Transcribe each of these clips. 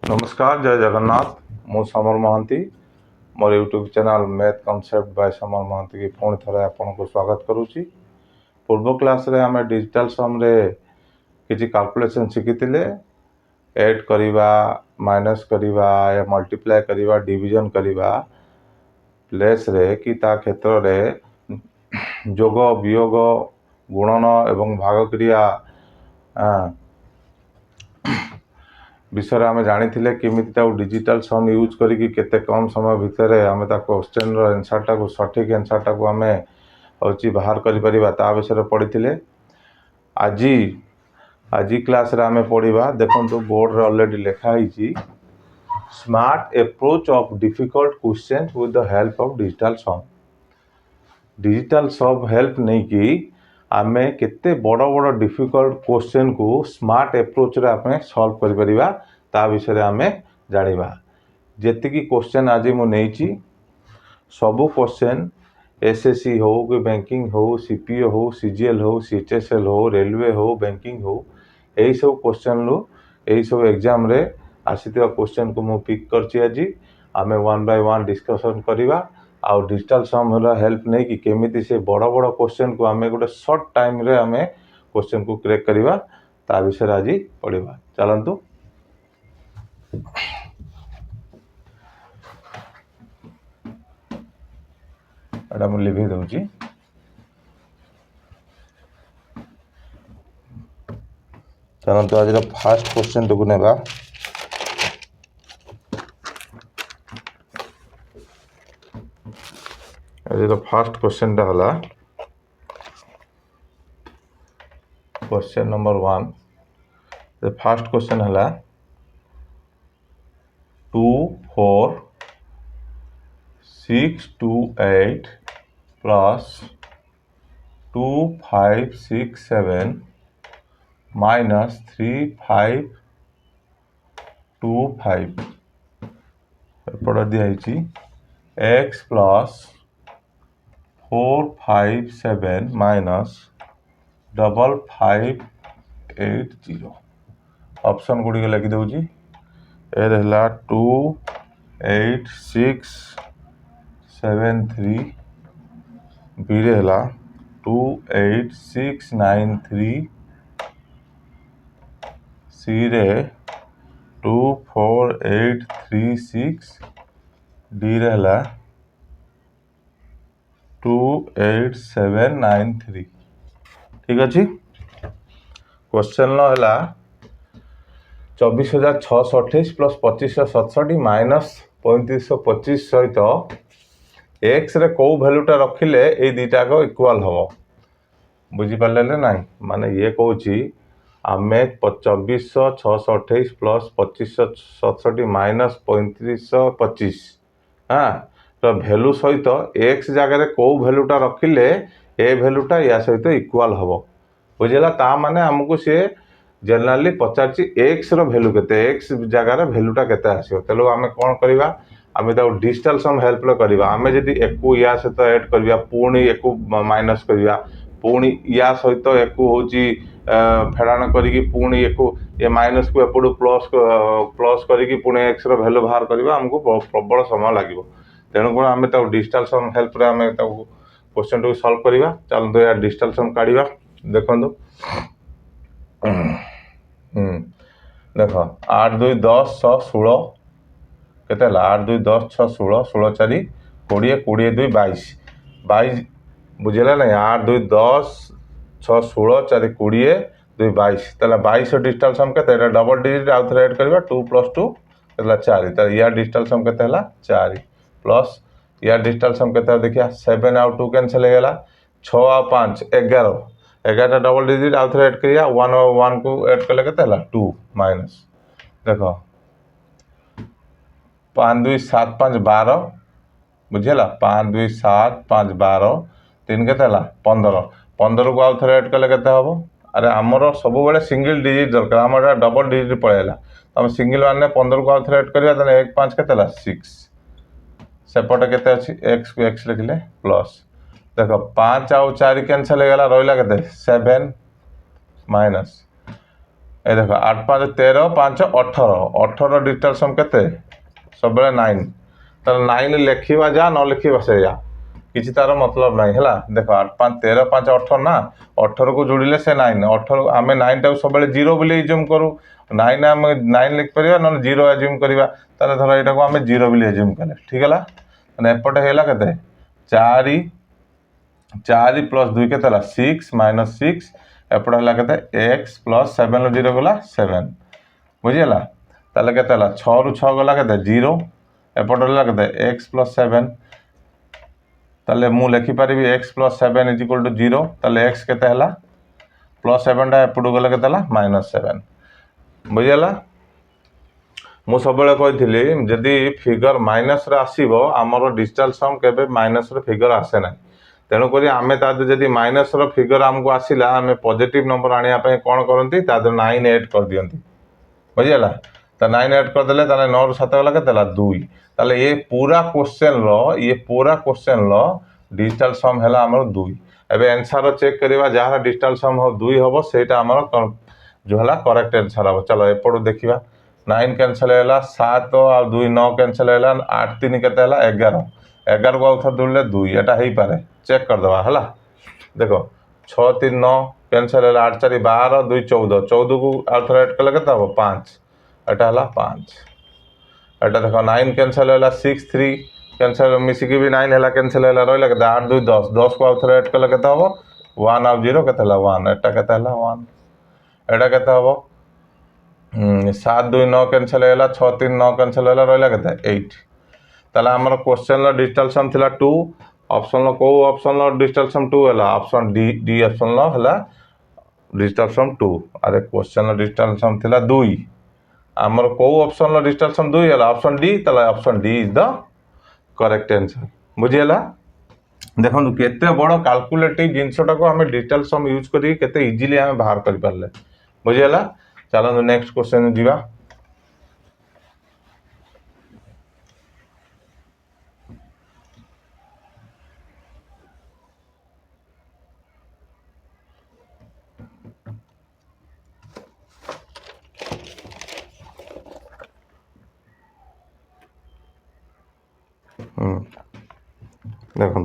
नमस्कार जय जगन्नाथ मु समर महांती मोर YouTube channel math concept by Samar Mohanty की पुणी थे आपन को स्वागत करुच्ची। पूर्व क्लास रे आम डिजिटल सम रे किसी कैलकुलेशन शिखी ऐड करिवा माइनस करिवा या मल्टीप्लाई करिवा डिवीजन करिवा प्लेस रे कि ता क्षेत्र रे जोग वियोग गुणन एवं भाग क्रिया विषय आम जानी केमी डिजिटल सम यूज करी केते कम समय भितर आम क्वेश्चन आंसर टाक सठिक आंसर टाक आम हूँ बाहर कर विषय पढ़ी आज आज क्लास आम पढ़ा देखो बोर्ड रे ऑलरेडी लिखाई smart approach of difficult question with the help of digital sum. Digital sum help नहीं कि आम केते बड़ बड़ डिफिकल्ट क्वेश्चन को स्मार्ट अप्रोच रे आम सॉल्व कर परिबा ता विषय आम जानिबा। जेतिकी क्वेश्चन आज मु नेइची सबु क्वेश्चन एसएससी हो कि बैंकिंग हो सीपीओ हो सीजीएल हो सीएचएसएल हो रेलवे हो बैंकिंग हो यही सब क्वेश्चन रू यही सब एग्जाम रे आसीथिबा क्वेश्चन को मु पिक करची। आज आम वन बाय वन डिस्कशन करिबा आउ डिजिटल सम हेल्प नहीं कि केमिति से बड़ बड़ क्वेश्चन को आम गोटे सर्ट टाइम रे आम क्वेश्चन को क्रेक करिबा ता विषय आज पढ़िबा। चलंतु एटा मु लिखि दउची। चलंतु आज फर्स्ट क्वेश्चन को नेबा। आज फर्स्ट क्वेश्चन हला question number 1। The first question हला 2 4 6 2 8 प्लस 2 5 6 7 माइनस 3 5 2 5 एपट दिखाई x plus 4 5 7 minus 5 5 8 0 option Gudi लिखि दूची। ए 2 8 6 7 3 बी रे 2 8 6 9 3 सी रे 2 4 8 3 6 डी रे 2 8 7 9 3। ठीक अच्छे। क्वेश्चन है 24,628 प्लस 2567 माइनस 3525 सहित एक्स रे कौ भैल्यूटा रखिले ये दुईटाक इक्वाल हम बुझीपारे ना माने ये कौची आम 24,628 प्लस 2567 माइनस 3525 हाँ तो भैल्यू सहित एक्स जगह कौ भैल्यूटा रखिले ए भैल्यूटा या सहित इक्वाल हम बुझेगा ता माने आमको सी जनरली पचार एक्स भैल्यू केते एक्स जगार भैल्यूटा केते आसो तेलु आम कौन करवा आम डिजिटल सम हेल्प करवा आम जब एक या सहित ऐड करवा पुणी एक माइनस करवा पुणी या सहित एक हूँ फेड़ाण करी पुणी एक ये माइनस को एपटू प्लस प्लस करी पुणी एक्स भैल्यू बाहर करवा आमको प्रबल समय लगे तेणुक आम डिजिटल सम हेल्प आम क्वेश्चन को सॉल्व करवा। चलते या डिजिटल सम काढ़ा देखो देख 8 2 10 6 16 केते 8 2 10 6 16 16 4 20 20 2 22 22 बुझेगा ना 8 2 10 6 16 4 20 2 22 ताला 22 डिजिटल सम केते डबल डिजिट आउ थे ऐड करबा 2 + 2 केतला 4 ताला या डिजिटल सम केते हला 4 प्लस या डिजिटल सम केते देखिया 7 आउ 2 कैंसिल हो गला 6 आउ 5 11 11 डबल डिजिट आउ थे ऐड करिया 1 और 1 को ऐड कले केते हला 2 माइनस देखो 5 2 7 5 12 बुझेगा 5 2 7 5 12 3 के 15 15 को आउ थे ऐड कले केते हम अरे आमर सब बेले सिंगल डिजिट दरकार आम डबल डिजिट पलैला तुम सिंगल वन 15 को आउ थे ऐड करवा 1 5 के 6 सेपटे केते अच्छी एक्स को एक्स लिखले प्लस देख 5 आउ 4 कैंसल हो गला रहा के 7 माइनस ये देख 8 5 13 5 18 18 डिजिटल सम केते सब 9 तो 9 लिखा जा न लिखा से जा किसी तार मतलब ना है देख 8 5 13 5 18 ना 18 को जोड़िले से 9 18 आम 9 टाक सब जीरो बोली एज्यूम करूँ 9 आम 9 लिखिपर ना जीरो एज्यूम करवा धर यहाँ आम जीरो बोली एज्यूम कले ठीक है एपटे है के 4 4 + 2 के 6 - 6 एपटे है के x + 7 जीरो गला 7 बुझीगला ताले के 6 ରୁ 6 गला के 0 एपटे है के x + 7 ताले मु लिखिपारि x + 7 = 0 ताले x केते हला +7 टा एपटू गला केते हला -7 बुझीगला मु सब कही जदि फिगर माइनस रे आसीबो आमर डिजिटल सम केबे माइनस रे फिगर आसे ना तेणुक आम जदि माइनस रो फिगर आमको आसला आम पॉजिटिव नंबर आने कौन करती 9 ऐड कर दियंती बुझीगला तो 9 ऐड करदे 9 ରୁ 7 गला के 2 ताले ये पूरा क्वेश्चन रो डिजिटल सम है आमर 2 एबे आंसर चेक करवा जहाँ डिजिटल सम हो 2 हम सेटा आमर जो है करेक्ट आंसर हम चलो एपटू देखा 9 कैंसल है 7 और 2 9 कैंसल है 8 3 के 11 11 को आउे जोड़े 2 यहाँ हो पारे चेक करदे है देख 6 3 9 कैंसल है 8 4 12 2 14 14 को आउ थे एड कले के 5 एटा है 5 एटा देख 9 कैंसल है 6 3 कैंसल मिसिकी भी 9 है कैंसल है रहा के 8 2 10 10 को आउ थे एड कले के 1 आउ 0 के 1 एटा के 1 एटा के 7 2 9 कैंसल है 6 3 9 कैंसल है रहा के 8 ताला आमर क्वेश्चन डिजिटल सम थिला 2 ऑप्शन को ऑप्शन डिजिटल सम 2 है ऑप्शन डी ऑप्शन है डिजिटल सम 2 अरे क्वेश्चन डिजिटल सम थिला 2 आमर को ऑप्शन डिजिटल सम 2 है ऑप्शन डी ताला option D is the correct answer बुझीगला देखो केते बड़ कैलकुलेटिव जिनसटा को आम डिजिटल सम यूज करी केते इजीली आम बाहर कर पारले बुझीगला चलो नेक्स्ट क्वेश्चन जीवा देखो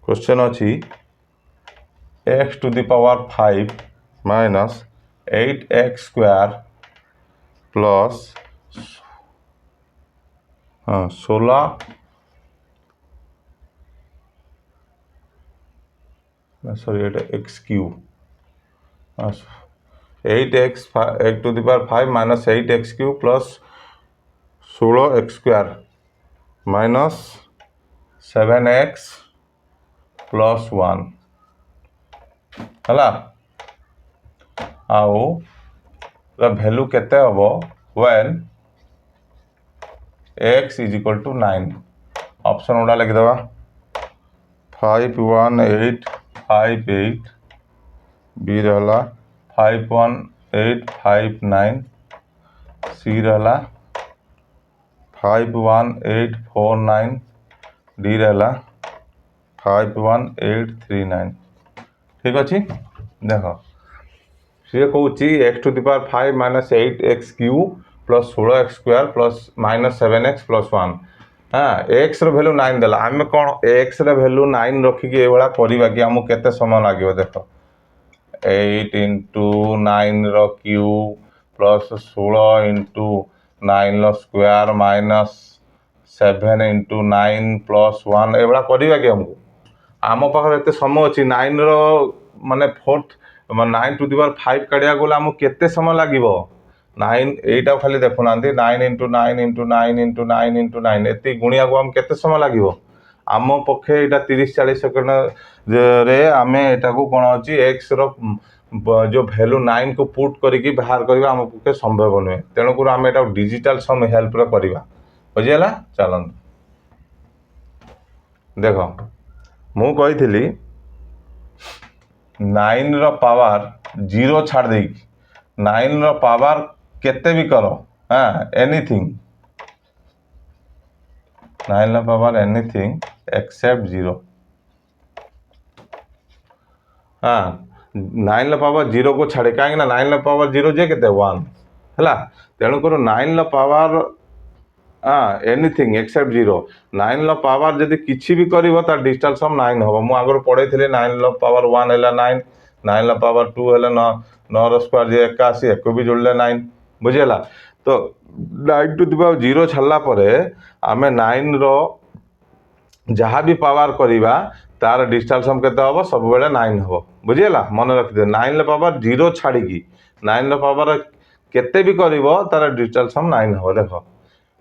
क्वेश्चन अच्छी x⁵ minus 8x² plus 16 sorry एटा x³ 8x⁵ minus 8x³ plus 16x² minus 7x plus 1 है आउ वैल्यू केते हबो व्हेन x = 9 ऑप्शन गुड़ा लिखिदेवा 5 1 8 5 8 बी रहा 5 1 8 5 9 सी रहा 5 1 8 4 9 डी रहा 5 1 8 3 9 ठीक अच्छे देख सी कौन x⁵ minus 8x³ plus 16x² plus -7x plus 1 हाँ x वैल्यू 9 देला आम कौन x वैल्यू 9 रखिकी ये करवा कि आमको केते समय लगे देख 8 × 9 ର क्यूब प्लस 16 × 9 ର स्क्वायर माइनस 7 × 9 प्लस 1 ये करवा कि आमको आम पाखे एत समय अच्छी 9 रो माने 4th 9⁵ काढ़िया गले आमको केते समय लगे 9 एटा खाली देखुना 9 × 9 × 9 × 9 × 9 एति गुणिया को आम केते समय लगे आम पक्षे यहाँ 30-40 सेकेंड रे आम एटा को कौन अच्छी एक्स रो जो वैल्यू 9 को पुट करके बाहर करवा आम पक्षे संभव नुहे तेणुक आम एटा डिजिटल सम हेल्प करवा बुझीगला चलत देख मु कही 9 रो पावर 0 छाड़ दे 9 रो पावर केते भी करो हाँ एनीथिंग 9 रो पावर एनीथिंग एक्सेप्ट 0 हाँ 9 पावर 0 को छाड़े कहीं 9 पावर 0 जे के 1 है तेणुक 9 पावर हाँ एनिथिंग एक्सेप्ट 0 9 पावर जदि किसी भी कर डिजिटल सम 9 हम मुझे आगुरी पढ़े 9 पावर 1 है 9 9 पावर 2 है 9 9 स्क्वायर जे 81 एक भी जोड़े 9 बुझेगा तो 9 टू द पावर 0 छाड़ला आम 9 जहाँ भी पावर करवा तार डिजिटल सम केते हम सब 9 हम बुझेगा मन रखिए 9 पावर 0 छाड़ी 9 पावर केते भी कर तार डिजिटल सम 9 हम देख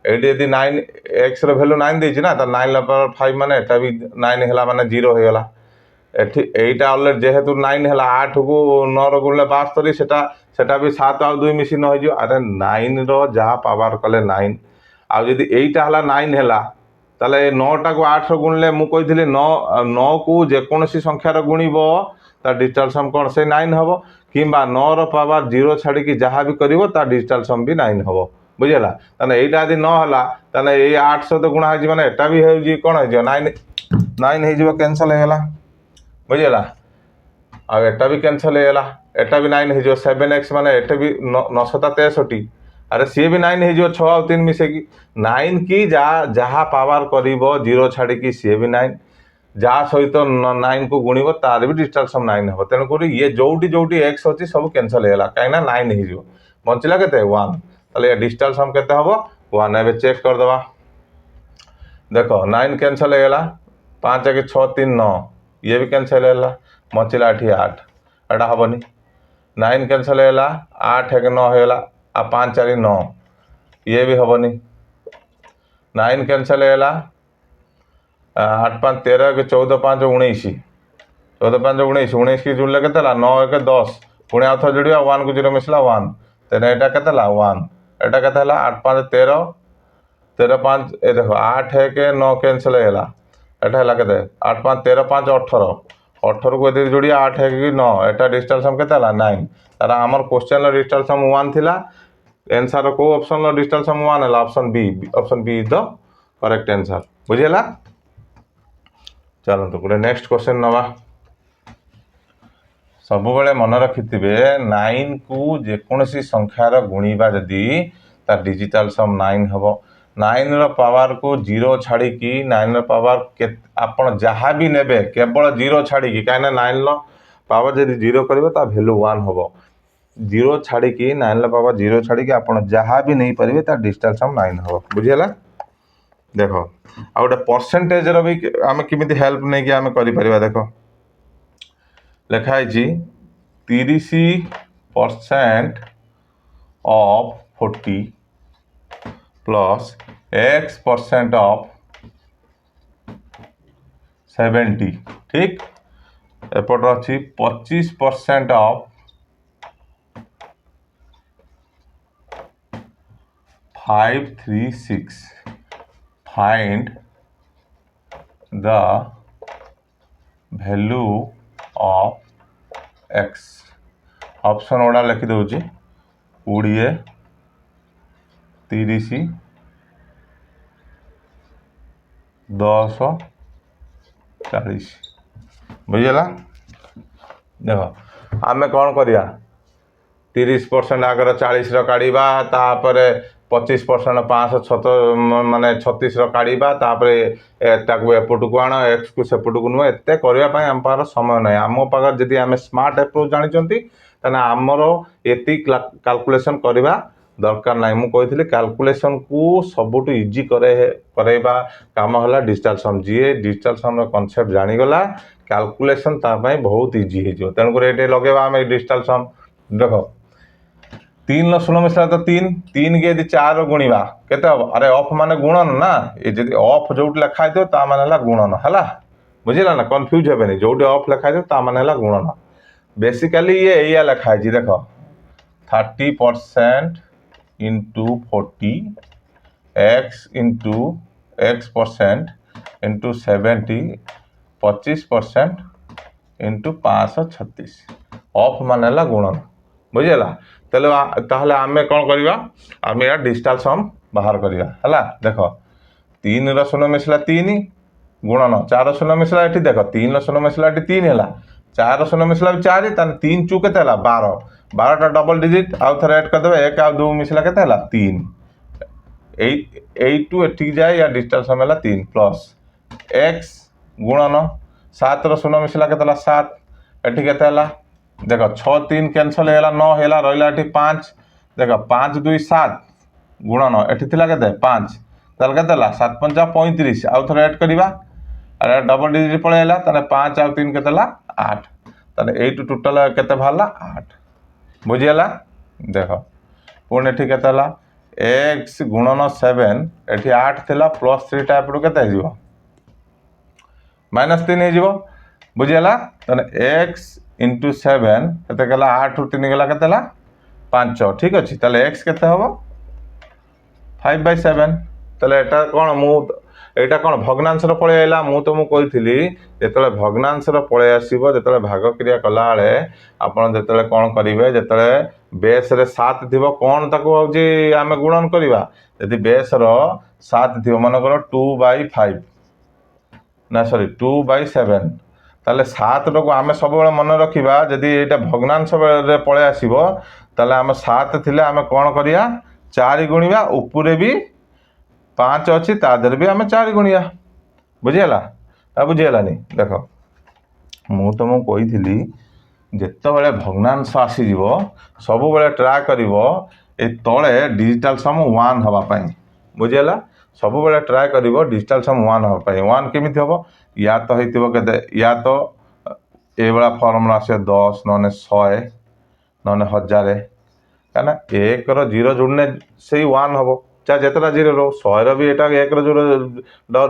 ये यदि 9 एक्स भैल्यू 9 देना ना तो 9 पावर 5 मान एटा भी 9 है माने 0 हो गला एटा अलरेडी जेहेतु 9 है 8 को 9 गुणले 72 सेटा भी 7 आ 2 मिसी न हो अरे 9 रो जहाँ पावर कले 9 आदि यहीटा है 9 है ताले 9टा को 8 गुणले मुझे 9 को जेकोसी संख्यार गुणब तार डिजिटल सम कौन से 9 हम कि 9 रो पावर 0 छाड़ी जहाँ भी कर डिजिटल सम भी 9 हम बुझेगा ताने यहीटा यदि नहला ताने ये 8 सहित गुणा हो मैंने एटा भी हो कौन हो 9 हो कैनसल होगा बुझेगा आटा भी कैनसल होगा एटा भी 9 हो 7x माने एटे भी 963 अरे सी भी 9 हो 6 आ 3 मिसेकी 9 की जहाँ पावर कर 0 छाड़ी सी भी 9 जहाँ सहित 9 को गुणब तार भी डिजिटल सम 9 हम तेणुक ये जोटी एक्स अच्छी सब कैनसल होगा कहीं 9 हो बचला के 1 ताले डिजिटल सम केते हम 1 एबे चेक करदे देख 9 कैनसल होगा 5 1 6 3 9 ये भी कैनसल होगा बचला 8 एटा हेनी 9 कैनसल होगा 8 1 9 होगा आ 5 4 9 ये भी हेनी 9 कैनसल होगा 8 5 13 के 14 5 19 14 5 19 19 की जुड़ले के 9 1 10 पुणी आउ थे जोड़ा 1 को 0 मिसला 1 तेना यहाँ के 1 एटा के 8 5 13 13 5 ए देख 8 1 9 कैनसल होगा एटा है के 8 5 13 5 18 18 को यदि जोड़िया 8 1 9 एटा डिजिटल सम के 9 तार आमर क्वेश्चन डिजिटल सम 1 थिला आंसर को ऑप्शन डिजिटल सम 1 है option B is the correct answer बुझेगा चलते गोटे नेक्स्ट क्वेश्चन नवा सब बेले मन रखिथे 9 को जेकोसी संख्यार गुणा जदि तार डिजिटल सम 9 हम 9 रो पावर को 0 छाड़ी 9 रो पावर के आपण जहाँ भी नेबे केवल 0 छाड़ी कहीं 9 रो पावर जदि 0 करिवे ता वैल्यू 1 हम 0 छाड़ी 9 रो पावर 0 छाड़ी आपण जहाँ भी नहीं पारे तार डिजिटल सम 9 हम बुझेगा देख आ गोटे परसेंटेज भी आम किमिति हेल्प नहीं कि आम कर देख लिखाई 30% ऑफ 40 प्लस x% ऑफ 70 ठीक एपट अच्छी 25% of 536 find the value of x option गुड़ा लिखि दूची 20 30 10 40 बुझेगा देख आम कौन करिया 30% आगर 40 काढ़ा तापर 25% 500 माने 36 काढ़ा तापर एपट को आण एक्स को सेपट को नुह एत करने आम पाखर समय ना आम पाखर जदि आम स्मार्ट अप्रोच जानी आमर ये कैलकुलेशन करवा दरकार ना मुझे कैलकुलेशन को सबुठ इजी करवा काम है डिजिटल सम जी डिजिटल सम कॉन्सेप्ट जानीगला कैलकुलेशन तापाई बहुत इजी हो तेणुक ये लगेगा आम डिजिटल सम देख 3 16 मिसला तो 3 के यदि 4 गुणवा केते अरे ऑफ माने गुणन ना ये जदि ऑफ जो लिखाई थो ता माने गुणन है बुझेगा ना कन्फ्यूज हे जो ऑफ लिखाई थो ता माने गुणन बेसिकली ये या लिखाई देख 30% into 40 x into x% into 70 25% into 536 of मान गुणन बुझेगा ताहले आमे कौन करवा आम या डिजिटल सम बाहर करवा है देख 3 शून्य मिसला 3 गुणन 4 शून्य मिसला ये देख 3 शून्य मिसला 3 है चार शून्य मिसला 4 ताने 3 चू केते हला 12 12टा डबल डिजिट आउ थरे ऐड कर देबे 1 आ 2 मिसला केते हला 3 8 टू एठी जाए या डिजिटल सम हला 3 प्लस x गुणन 7 रो शून्य मिसला केते हला 7 एठी केते हला देखो 6 3 कैंसिल हैला 9 हैला रहला एठी 5 देखो 5 2 7 गुणन एठी थिला केते 5 ताल केते हला 7 5 35 आउ थरे ऐड करिबा अरे डबल डिजिट पळेला ताने 5 आउ 3 केते हला 8 ताने 8 टोटल केते भाला 8 बुझियला देखो पुणे एठी केते हला x गुणन 7 एठी 8 थिला प्लस 3 टाइप रो केते हिजो -3 हिजो बुझियला ताने x इंटू 7 केते गला 8 रु 3 गला केते हला 5 ठीक अछि ताले x केते हबो 5/7 ताले एटा कोन मु एटा कोन भग्नांश रो पळे आइला मु तो मु कहिथिली जेतले भग्नांश रो पळे आसीबो जेतले भाग क्रिया कला आले आपण जेतले कोन करिवे जेतले बेस रे 7 थिबो कोन ताको होजी आमे गुणन करिवा यदि बेस रो 7 थिबो मन करो 2/5 ना सॉरी 2/7 ताले 7 रो आमे सब बेले मन रखिबा यदि एटा भग्नांश रे पळे आसीबो ताले आमे 7 थिले आमे कोन करिया 4 गुणिबा ऊपरे भी 5 अच्छी तादर भी आम 4 गुणिया बुझीगला बुझीगलानी देख मु तुमको कही जिते बड़े भग्नांश आसीज सब बेले ट्राए कर तले डिजिटल सम 1 हाँपाई बुझीगला सब बेले ट्राए कर डिजिटल सम 1 हाँपाई 1 केमी हम या तो होते या तो ये फर्मुला आस 10 न 100 न 1000 कहीं 1 रो 0 जुड़ने से 1 हम चाहे जितना 0 रो 100 भी एटा 1 रो जोड़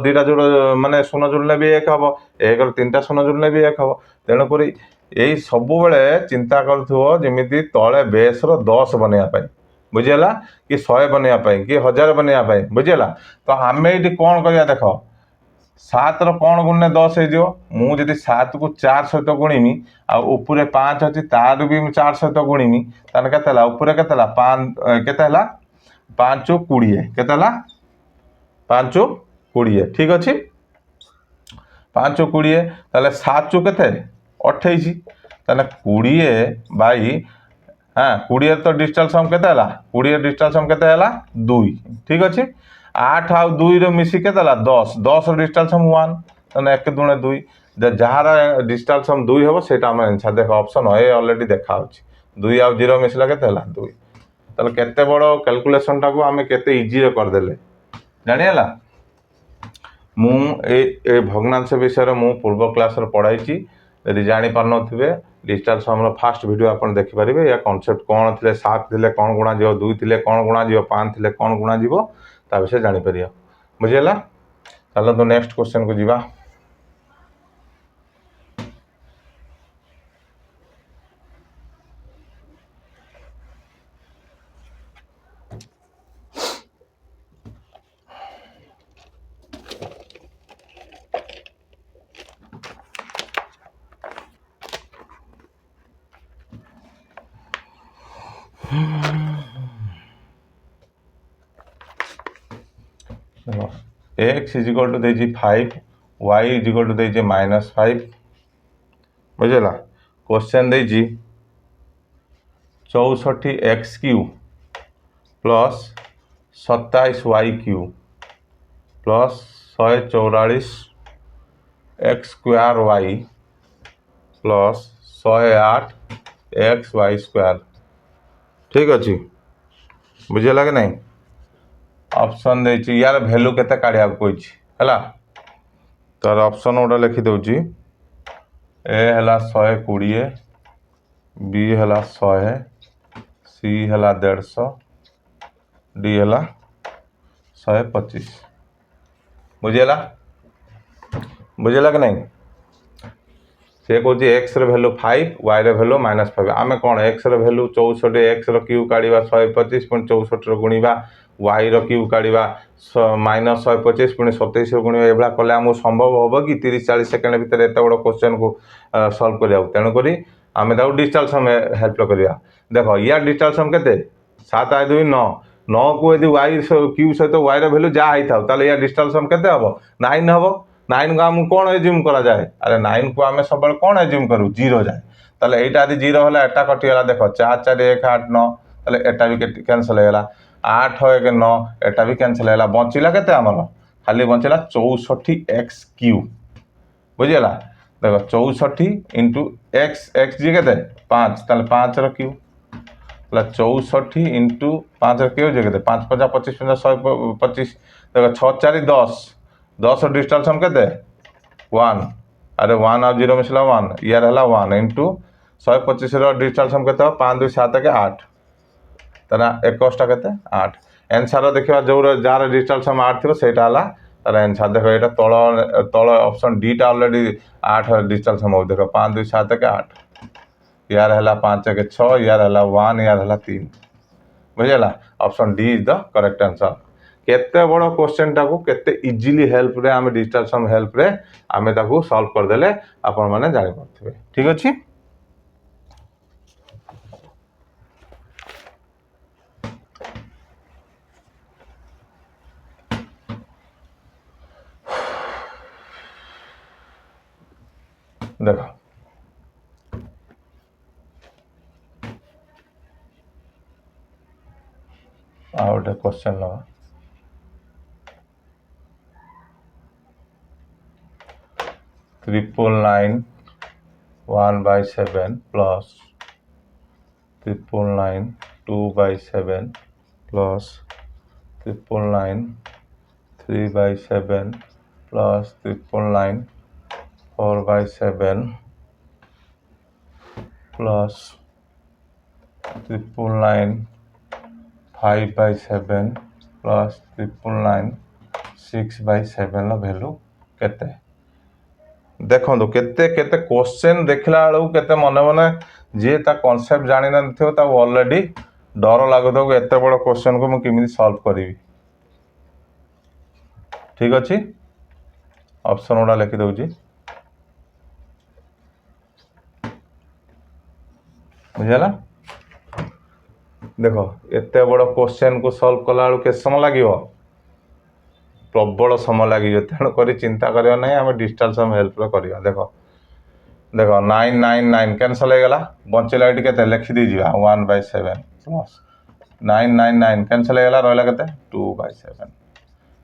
2टा जोड़ माने शून्य जुड़ने भी 1 हम 1 रो 3टा शून्य जुड़ने भी 1 हम तेणुक यही सब बेले चिंता करमी तले बेस रो 10 बनवाई बुझीगला कि 100 बनवाई कि 1000 बनवाई बुझीगला तो आम ये कौन कर देख 7 रो कौन गुणने 10 मुझे 7 को 4 सहित गुणीमी आउे 5 अच्छी तार भी 4 सहित गुणीमी ताने केते उपरे केते 5 केते 5 20 केते 5 20 ठीक अच्छे 5 20 ताले 7 चु केते 28 ताले 20 बाई हाँ 20 तो डिजिटल सम केते 20 डिजिटल सम केते 2 ठीक अच्छे 8 आउ 2 रो मिसी केते 10 10 डिजिटल सम 1 ताने 1 दुणे 2 जार डिजिटल सम 2 हम से आंसर देख ऑप्शन ए ऑलरेडी देखा 2 आउ 0 मिसला केते 2 ताले केते बड़ कैलकुलेशन टाको आमे केते इजी रे कर देले जानियला मु ए भग्नांश विषय मु पूर्व क्लास रे पढ़ाई यदि जानी पार नथिबे डिजिटल सम रो फास्ट वीडियो आपण देखि परिबे या कांसेप्ट कोन थिले 7 थिले कोन गुणा जिवो 2 थिले कोन गुणा जिवो 5 थिले कोन गुणा जिवो ता विषय जानि परियो बुझियला चलो तो नेक्स्ट क्वेश्चन को जीवा x इज इक्वल टू देजी 5 y इज इक्वल टू देजी -5 बुझेला क्वेश्चन देजी 64x³ plus 27y³ plus 144x² plus 108xy² ठीक अच्छे बुझेगा कि नहीं ऑप्शन देछि यार वैल्यू केते काढिया कोइछि हला तर ऑप्शन ओडा लिखि दउछि ए हला 120 बी हला 100 सी हला 150 डी हला 125 बुझेला बुझेला कि नहीं से कौन एक्स वैल्यू 5 वाई वैल्यू -5 आम कौन एक्स वैल्यू 64 एक्स क्यू काढ़ा 125 पुणी 64 गुणा वाई क्यू काढ़ा -125 पुणी 27 गुणा ये कले आमको संभव हम कि 30-40 सेकेंड भितर एत बड़ क्वेश्चन को सल्व करा तेणुक आम डिजिटल सम हेल्प करा देख या डिजिटल सम के 7 8 2 9 9 को यदि वाई क्यू सहित वाई वैल्यू जहाँ होता है या डिजिटल सम के 9 हम 9 को आम कौन एज्यूम करा जाए अरे 9 को आम सब कौन एज्यूम करूँ 0 जाए ताले एटा यदि 0 होला एटा कटिगला देख 4 4 1 8 9 ताले एटा भी कैंसल होगला 8 1 9 एटा भी कैंसल होगला बचिला केते हमर खाली बचिला 64x³ बुझिगला देख 64 इंटू एक्स एक्स जी के 5 ताले 5 रो क्यू 64 इंटू 5 रो क्यू जे 5 50 25 50 125 देख 6 4 10 10 डिजिटल सम के 1 अरे 1 और 0 मिसला 1 यार हला 1 इंटू 125 रो डिजिटल सम के 5 2 7 के 8 तारा 21 के 8 आंसर देखिबा जो जार डिजिटल सम 8 थिबो सेटा हला तार आंसर देखो ये तल तल ऑप्शन डी टा ऑलरेडी 8 डिजिटल सम हो देखो 5 2 7 के 8 यार हला 5 के 6 यार हला 1 यार हला 3 बुझेला option D is the correct answer केते बड़ क्वेश्चन टाको केते इजीली हेल्प रे आमे डिजिटल सम हेल्प रे आमे ताको सॉल्व कर देले आपण माने जानि परथिबे ठीक अछि देखो आउट क्वेश्चन लो 999 1/7 plus 999 2/7 plus 999 3/7 plus 999 4/7 plus 999 5/7 plus 999 6/7 value केते देखो केते केते क्वेश्चन देखला बेलू केते मने मने जे ता कांसेप्ट जानि न थियो ता ऑलरेडी डर लागतो कि एते बड़ क्वेश्चन को मु किमिति सॉल्व करिवि ठीक अछि ऑप्शन ओडा लिखि दउजी बुझला देखो एते बड़ क्वेश्चन को सॉल्व कला बेलू के समय लागिवो प्रबल समय लगे तेणुक चिंता करियो नहीं आम डिजिटल सम हेल्प करिया देखो देखो 999 कैंसल हो गला बचेला ये के लिखि दी जा 1/7 प्लस 999 कैंसल हो गला रहला केते 2/7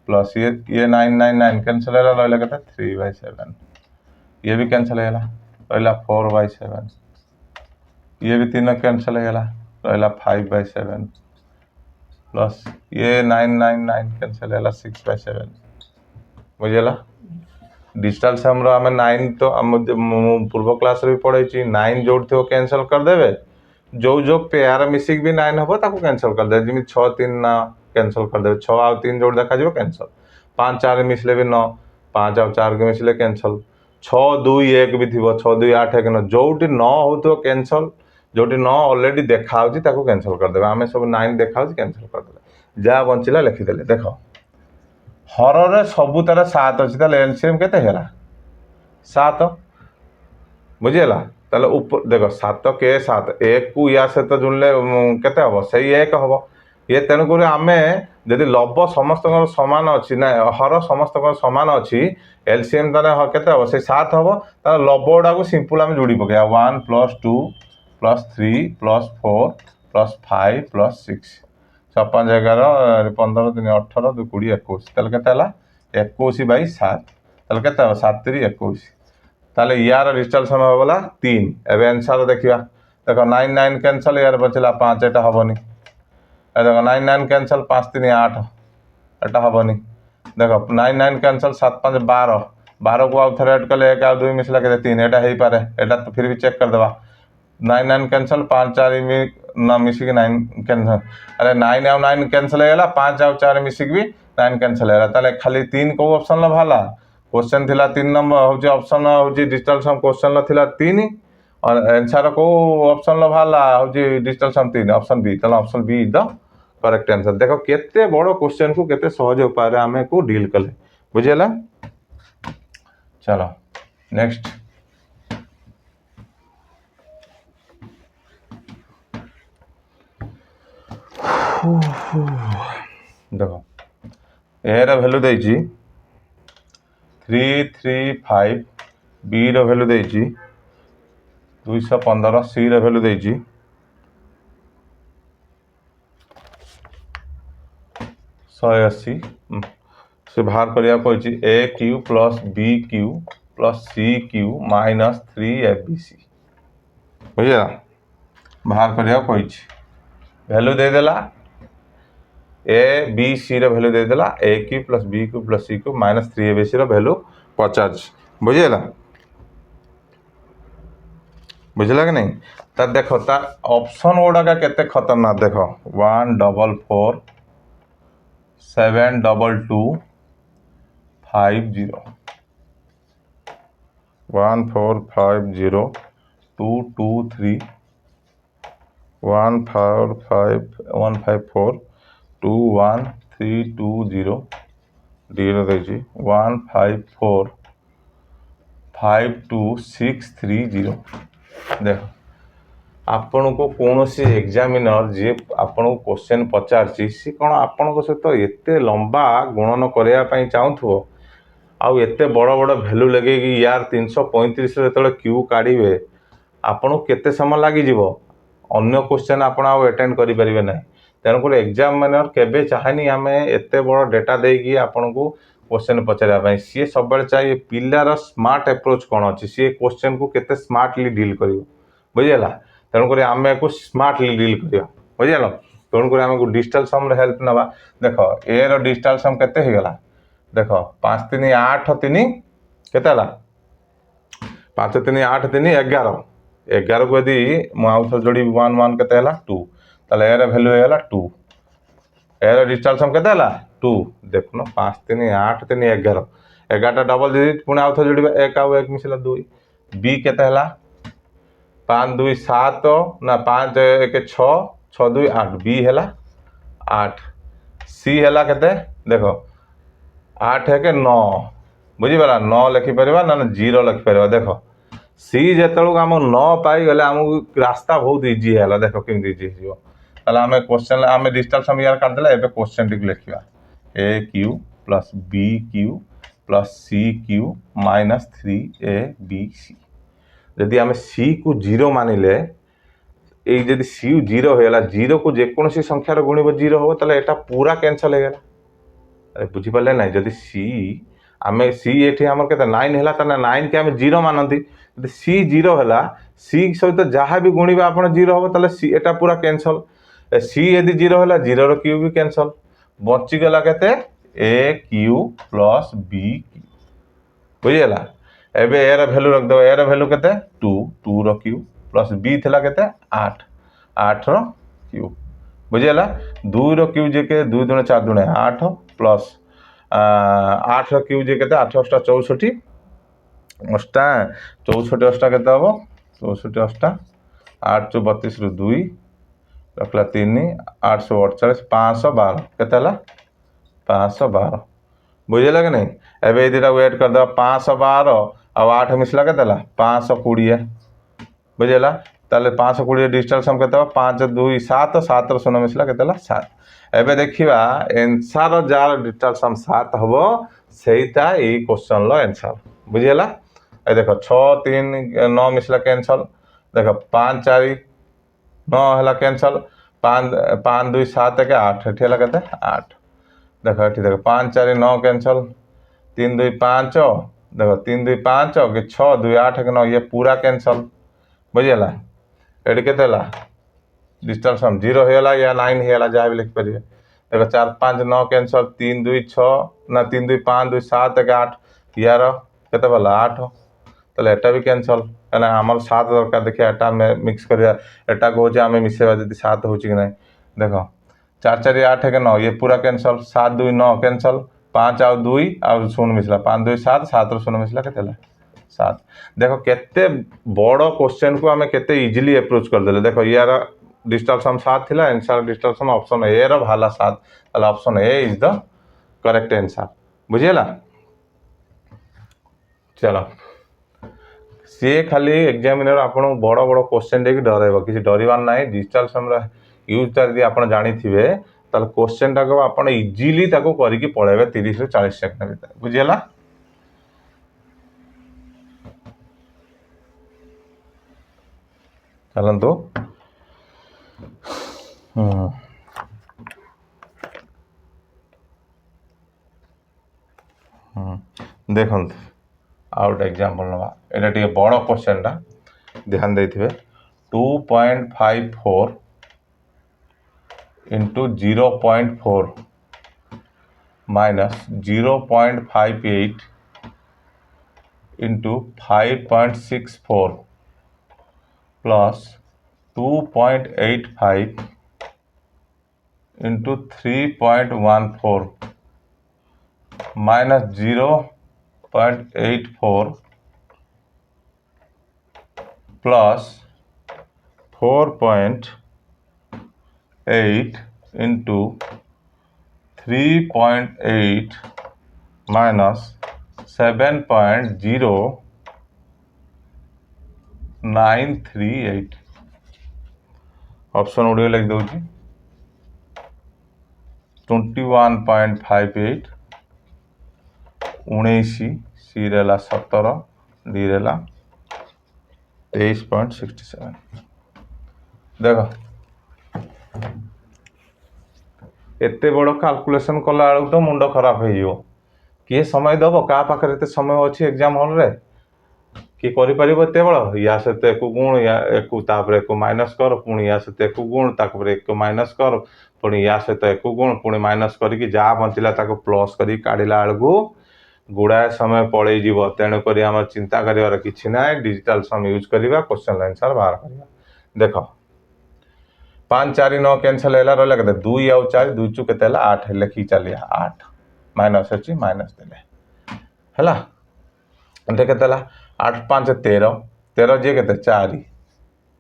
प्लस ये 999 कैंसल हो गला रहला केते 3/7 ये भी कैंसल हो गला रहला 4/7 ये भी तीनों कैंसल हो गला रहला 5/7 प्लस ये 999 कैंसल है 6/7 बुझेला डिजिटल सम आम 9 तो पूर्व क्लास भी पढ़े 9 जोड़ थो कैंसल कर देवे जो जो पेयर मिसिक भी 9 हम ताको कैंसल कर दे जमी 6 3 ना कैंसल कर देवे 6 आउ 3 जोड़ देखा जो कैंसल 5 4 मिसले भी 9 5 आउ 4 के मिसले कैंसल 6 2 1 भी थी 6 2 8 1 9 जोटी 9 हो कैंसल जोटी 9 ऑलरेडी देखा कैंसल कर देवे आम सब 9 देखा कैंसल कर देवे जहाँ बंचिला लिखिदेले देख हर रे सबू तार 7 अच्छी एलसीएम केते हेला 7 बुझीगला ताले ऊपर देख 7 के 7 1 को या सहित जुड़ले केते हबो सही 1 हबो ये तेणुक आम जदि लब समस्त समान अच्छी ना हर समस्त समान अच्छी एलसीएम ताले केते हबो से 7 हबो ताले लब गुड़ा को सिंपल आम जोड़ी पकेया 1 + 2 + 3 + 4 + 5 + 6 56 11 15 3 18 2 20 21 ताले केते हला 21/7 ताले केते हबो 7 3 21 ताले यार डिजिटल समय होला 3 एबे आंसर देखिया देखो 99 कैंसल यार बचला 5 एटा हबनी देखो 99 कैंसल 5 3 8 एटा हबनी देखो 99 कैंसल 7 5 12 12 को आउ थरे ऐड कले 1 आउ 2 मिसला के 3 एटा हेई पारे एटा तो फिर भी चेक कर देबा 9 कैंसल 5 4 में ना मिसिक 9 कैंसल अरे 9 आउ 9 कैंसल हो गला 5 आउ 4 मिसिक भी 9 कैंसल हो गला ताले खाली 3 को ऑप्शन ला भाला क्वेश्चन थिला 3 नंबर होची ऑप्शन होची डिजिटल सम क्वेश्चन ला थिला 3 और आंसर को ऑप्शन ला भाला होची डिजिटल सम 3 ऑप्शन बी ताले option B is the correct answer देखो केते बड़ो क्वेश्चन को केते सहज उपाय रे हमें को डील कले बुझेला चलो नेक्स्ट देखो एरा वैल्यू देछि 335 बी भैल्यू देछि 215 सी भैल्यू देछि 180 से बाहर करिया कहछि A cube plus B cube plus C cube minus 3 बुझा बाहर करिया कहछि भैल्यू दे देला ए बी सी भैल्यू दे देला A cube plus B cube plus C cube minus 3 value पचास बुझेगा बुझला कि नहीं तार देख तार ऑप्शन गुड़ाक केते खतरनाक देख 144 722 50 1450 223 154 21320 डीरो देछि 154 52630 देख आपण को कौन सी एग्जामिनर जी आपण को क्वेश्चन पचार सी कौन आपण सहित एते लंबा गुणन करने चाहूथो आउ एते बड़ बड़ भैल्यू लगे कि यार 335 जो क्यू काढ़े आपन केते समय लगी अन्य क्वेश्चन आपण अटेंड करि परिबे नै तेणुक एग्जामिनर केबे चाहेनी आम एते बड़ डेटा देकी आपन को क्वेश्चन पचार सी सब चाहिए पिलार स्मार्ट अप्रोच कौन अच्छी सी क्वेश्चन को केते स्मार्टली डील कर बुझेगा तेणुक आम को स्मार्टली डील कर बुझल तेणुक आम को डिजिटल सम हेल्प नवा देख ए रो डिजिटल सम केते हो गला देख 5 3 8 3 केते हला 5 3 8 3 11 11 को यदि मुझे जोड़ी 1 1 केते हला 2 ताले ए रो वैल्यू हो गला 2 ए रो डिजिटल सम केते हला 2 देखुन 5 3 8 3 11 11 डबल डिजिट पुणी आउ थे जोड़िबा 1 आउ 1 मिसिला 2 बी केते हला 5 2 7 ना 5 1 6 6 2 8 बी हला 8 सी हला केते देखो 8 1 9 बुझी पारा 9 लिखि परबा ना 0 लिखि परबा देखो सी जेतळु हम 9 पाई गले हमहु रास्ता बहुत इजी हैला देखो केमि इजी हियो ताले हमें क्वेश्चन हमें डिजिटल सम यार काट देला एबे क्वेश्चन टिक लिखिबा A cube plus B cube plus C cube minus 3abc यदि आम सी को 0 मानिले यदि सी 0 होगा 0 को जेकोसी संख्यार गुणिब 0 हम ताले एटा पूरा कैंसल हो गला अरे बुझीपारे ना जदि सी आम सी ये आम के 9 है 9 के आम 0 मानती यदि सी 0 है सी सहित जहाँ भी गुणिबा आप 0 हम ताले सी एटा पूरा कैंसल सी यदि 0 है 0 रो क्यू भी कैंसल बचीगला केते ए क्यू प्लस बी क्यू बुझीगला एबे ए रो वैल्यू रख दो ए रो वैल्यू केते 2 2 रो क्यू प्लस बी थिला केते 8 8 रो क्यू बुझीगला 2 रो क्यू जे के 2 दुणे 4 दुणे 8 प्लस 8 रो क्यू जे केते 8 8 64 अष्टा 64 अष्टा केते हबो 64 अष्टा 8 32 रु 2 रखला 3 848 512 केते हला 512 बुझेला कि नहीं एबे एदिटा वेट कर दो 512 और 8 मिसला के देला 520 बुझेला ताले 520 डिजिटल सम केते 5 2 7 7 रो 0 मिसला के देला 7 एबे देखिबा आंसर जार डिजिटल सम 7 हबो सेइता ए क्वेश्चन लो आंसर बुझेला ए देखो 6 3 9 मिसला कैंसल देखो 5 4 9 हला कैंसल 5 5 2 7 के 8 एठी हला केते 8 देखो ये देखो 5 4 9 कैंसल 3 2 5 देखो 3 2 5 के 6 2 8 के 9 ये पूरा कैंसल बुझेला एडी केते ला डिजिटल सम 0 हेला या 9 हेला जा भी लिख परिए देखो 4 5 9 कैंसल 3 2 6 ना 3 2 5 2 7 के 8 यार केते वाला 8 ताले एटा भी कैंसल एना हमर 7 दरकार देखिया एटा में मिक्स करिया एटा को जे हमें मिसेबा जदी 7 होची कि नै देखो 4 4 8 के 9 ये पूरा कैंसल 7 2 9 कैंसल 5 आउ 2 आउ 0 मिसला 5 2 7 7 रो 0 मिसला केते 7 देखो केते बड़ क्वेश्चन को हमें केते इजीली अप्रोच कर देले देखो यार डिजिटल सम 7 थिला answer digital sum option A रो भाला 7 ताले option A is the correct answer बुझियला चलो सी खाली एग्जामिनर आपन बड़ बड़ क्वेश्चन देकी डराइबो किसी डरिबार नाही डिजिटल सम यूज यदि आप जानी थे ताल क्वेश्चन टाक आप इजिली करिकी पलैबे 30 ରୁ 40 सेकेंड भीतर बुझीगला चलतु देखु आउ गोटे एग्जांपल नवा एटा टिके बड़ क्वेश्चनटा ध्यान देथिबे 2.54 into 0.4 minus 0.58 into 5.64 plus 2.85 into 3.14 minus 0.84 plus 4.8 into 3.8 minus 7.0938 option उड़े लिख दूँ 21.58 19 सी रेला 17 डी रेला 23.67 देख एते बड़ कैलकुलेशन कला बेलू तो मुंड खराब हो किए समय दब क्या पाखे एत समय अच्छी एग्जाम हॉल रे किए कर बड़ या सहित एक गुण या एक माइनस कर पुणी या सहित एक गुण एक माइनस कर पुणी या सहित एक गुण पुणी माइनस करके जहाँ बंचला प्लस कर काढ़ला बेलू गुड़ाए समय पलि तेणुक आम चिंता कर किसी ना डिजिटल सम यूज करवा क्वेश्चन आंसर बाहर करवा देख 5 4 9 कैनसल है रहा के 2 आउ 4 2 चु के 8 लिखी चलिए 8 माइनस अच्छी माइनस देले है के 8 5 13 13 जी के 4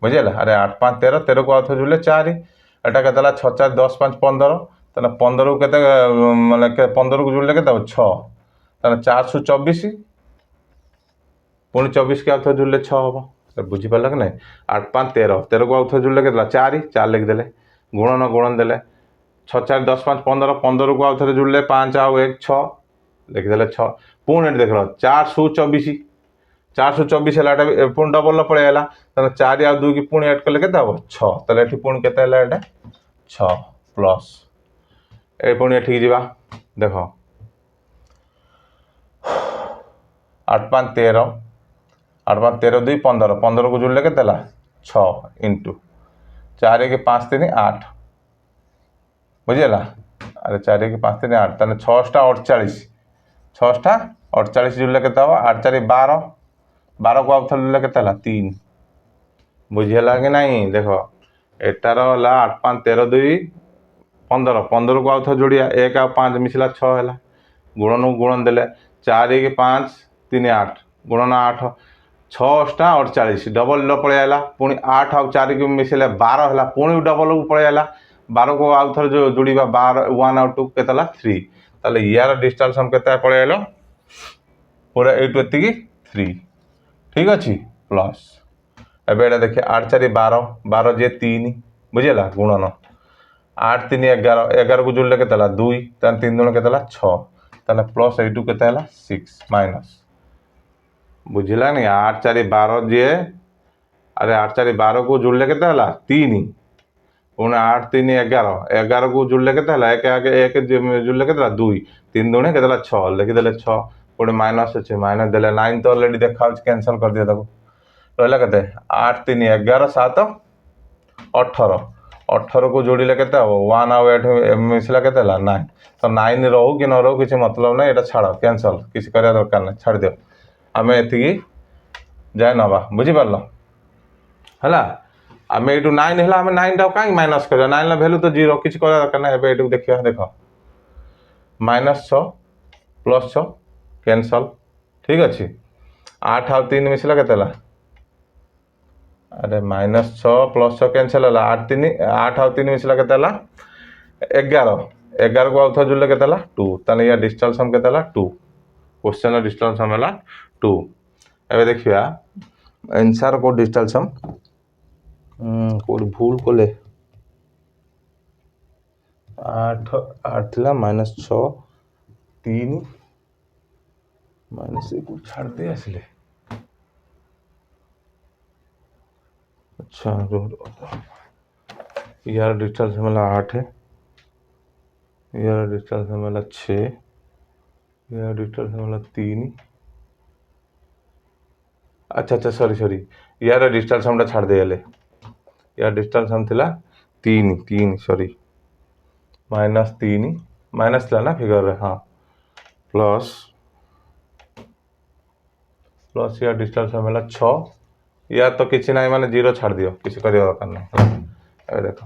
बुझेगा अरे 8 5 13 13 को आउ जुड़े 4 एटा के 6 4 10 5 15 तेना 15 को माने 15 को जुड़े के 6 तेना 424 पुणी 24 के आउ जुड़े 6 हम बुझीपार कि ना 8 5 13 13 को आउ जुड़े के 4 4 लिखिदे गुणन गुणन देले 6 4 10 5 15 15 को आउ जुड़े 5 आउ 1 6 लिखिदे 6 पुणी देख 424 424 है पुणी डबल पलैला 4 आउ 2 की पुणी एड कले के 6 ये पुणी के 6 प्लस ए पुणी एठिक जा देख 8 5 13 8 5 13 2 15 15 को जुड़ले के 6 इंटू 4 1 5 3 8 बुझेगा अरे 4 1 5 3 8 तेना 6 48 जुड़ले के 8 4 12 12 को आउ जुड़ले के 3 बुझेगा कि नहीं देख एटार 8 5 13 2 15 15 को आउ जोड़िया 1 आउ 5 मिसला 6 है गुणन गुणन देले 4 1 5 3 8 गुणन 8 6 48 डबल पलैला पुणी 8 आउ 4 की मिसले 12 है पुणी डबल को पलैला 12 को आउ थे जोड़ा 12 1 आउ 2 के 3 ताले यार डिस्टेंस हम के पलैल पूरा 8 एति 3 ठीक अच्छे प्लस एबे देखिए 8 4 12 12 जे 3 बुझेगा गुणन 8 3 11 11 को जुड़ले के 2 3 2 के 6 ताले प्लस 8 के 6 माइनस बुझला नहीं 8 4 12 जे अरे 8 4 12 को जुड़ले के 3 पुणे 8 3 11 11 को जुड़ले के 1 आगे 1 जुड़ले के 2 3 2 के 6 लिखिदे 6 पुणे माइनस अच्छे माइनस देले 9 तो अलरेडी देखा कैंसल कर दिया रहा के 8 3 11 7 18 18 को जोड़िले के 1 आउ 8 मिसला के 9 तो 9 रहू कि न रहू किसी मतलब नहीं ये छाड़ कैंसल किसी कर दरकार नहीं छाड़ दियो आम एति जाए नवा बुझीपार है आम यू 9 है आम 9 टा कहीं माइनस कर 9 भैल्यू तो 0 किसी कर दरकार ना ये देखिए देख -6 +6 कैंसल ठीक अच्छे 8 आउ 3 मिसला के अरे -6 +6 कैंसल है 8 3 8 आउ 3 मिसला के 11 11 को आउ जुड़ले के 2 ताने या डिस्टेंस हम के 2 क्वेश्चन डिस्टेंस हम है 2 एबे देखिया आंसर को डिस्टेंस हम को भूल कले 8 8 थिला -6 3 -1 छाड़ते आसले अच्छा यार डिजिटल सम है 8 यार डिजिटल सम है 6 यार डिजिटल सम है 3 अच्छा सॉरी यार डिजिटल समटा छाड़ देले यार डिजिटल सम थिला 3 सॉरी -3 माइनस थिला ना फिगर रे हाँ प्लस यार डिजिटल सम है 6 या तो किसी ना माने 0 छाड़ दियो किसी करिया दरकार नहीं ए देखो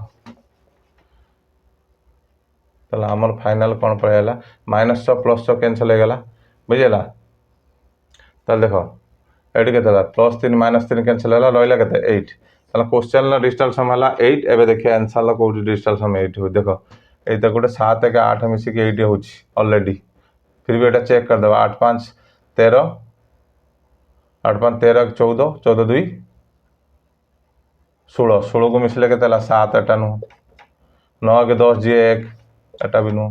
ताला हमर फाइनल कोन पड़ेला -6 +6 कैंसिल हो गला बुझेला ताल देखो एटी के +3 -3 कैंसिल होला रहला केते 8 ताला क्वेश्चन ला डिजिटल सम हला 8 एबे देखिए आंसर ला कोठी डिजिटल सम 8 हो देखो एटा गोटे 7 के 8 मिसी के 8 होची ऑलरेडी फिर भी एटा चेक कर दबा 8 5 13 8 5 13 14 14 2 16 16 को मिसले के 7 एटा नु 9 के 10 जी 1 एटा भी नु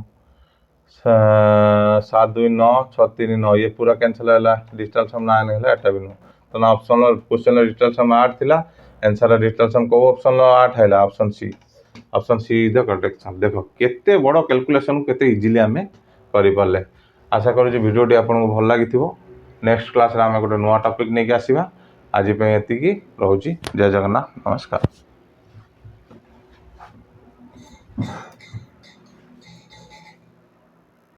7 2 9 6 3 9 ये पूरा कैंसिल होला डिजिटल सम 9 होला एटा भी नु तो ना ऑप्शन क्वेश्चन डिजिटल सम 8 थिला आंसर डिजिटल सम को ऑप्शन 8 हैला option C is the correct answer देखो केते बड़ कैलकुलेशन केते इजीली हमें करि परले आशा करू जे वीडियो टी आपन को भल लागिथिबो नेक्स्ट क्लास रे हमें गोटे नुआ टॉपिक नै के आसीबा आज पे एति की रहउची जय जगन्नाथ नमस्कार।